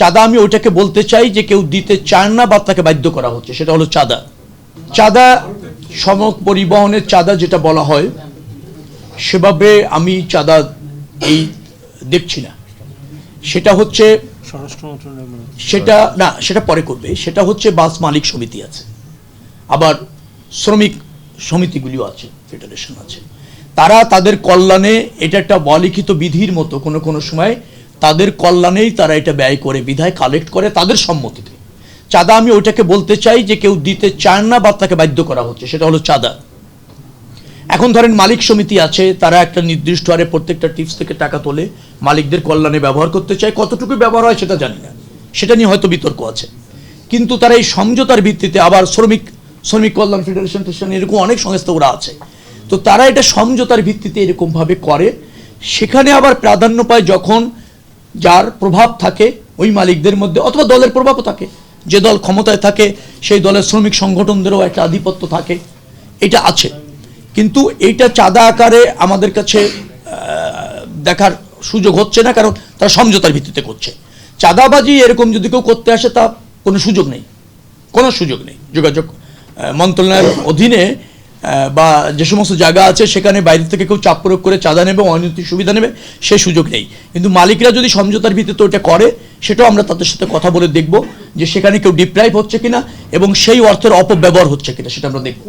চাঁদা আমি ওইটাকে বলতে চাই যে কেউ দিতে চায় না বা তাকে বাধ্য করা হচ্ছে, সেটা হলো চাঁদা। চাঁদা সড়ক পরিবহনের চাঁদা যেটা বলা হয় সেভাবে আমি চাঁদা এই দেখছি না। সেটা হচ্ছে সেটা না, সেটা পরে করবে। সেটা হচ্ছে বাস মালিক সমিতি আছে, আবার শ্রমিক সমিতিগুলিও আছে, ফেডারেশন আছে। তারা তাদের কল্যাণে, এটা একটা অলিখিত বিধির মতো, কোনো কোনো সময় তাদের কল্যাণেই তারা এটা ব্যয় করে, বিধায় কালেক্ট করে তাদের সম্মতিতে। চাঁদা আমি ওইটাকে বলতে চাই যে কেউ দিতে চায় না বা তাকে বাধ্য করা হচ্ছে, সেটা হলো চাঁদা। এখন ধরেন মালিক সমিতি আছে, তারা একটা নির্দিষ্ট হারে প্রত্যেকটা টিপস থেকে টাকা তোলে, মালিকদের কল্যাণে ব্যবহার করতে চায়। কতটুকু ব্যবহার হয় সেটা জানি না, সেটা নিয়ে হয়তো বিতর্ক আছে। কিন্তু তারা এই সমঝোতার ভিত্তিতে, আবার শ্রমিক কল্যাণ ফেডারেশন এরকম অনেক সংস্থা ওরা আছে, তো তারা এটা সমঝোতার ভিত্তিতে এরকমভাবে করে। সেখানে আবার প্রাধান্য পায় যখন যার প্রভাব থাকে ওই মালিকদের মধ্যে, অথবা দলের প্রভাবও থাকে, যে দল ক্ষমতায় থাকে সেই দলের শ্রমিক সংগঠনদেরও একটা আধিপত্য থাকে, এটা আছে। কিন্তু এইটা চাঁদা আকারে আমাদের কাছে দেখার সুযোগ হচ্ছে না, কারণ তারা সমঝোতার ভিত্তিতে করছে। চাঁদাবাজি এরকম যদি কেউ করতে আসে, তা কোনো সুযোগ নেই, কোনো সুযোগ নেই। যোগাযোগ মন্ত্রণালয়ের অধীনে বা যে সমস্ত জায়গা আছে সেখানে বাইরে থেকে কেউ চাপ প্রয়োগ করে চাঁদা নেবে, অনৈতিক সুবিধা নেবে, সেই সুযোগ নেই। কিন্তু মালিকরা যদি সমঝোতার ভিত্তিতে ওটা করে, সেটাও আমরা তাদের সাথে কথা বলে দেখব যে সেখানে কেউ ডিপ্রাইভ হচ্ছে কিনা এবং সেই অর্থের অপব্যবহার হচ্ছে কিনা, সেটা আমরা দেখব।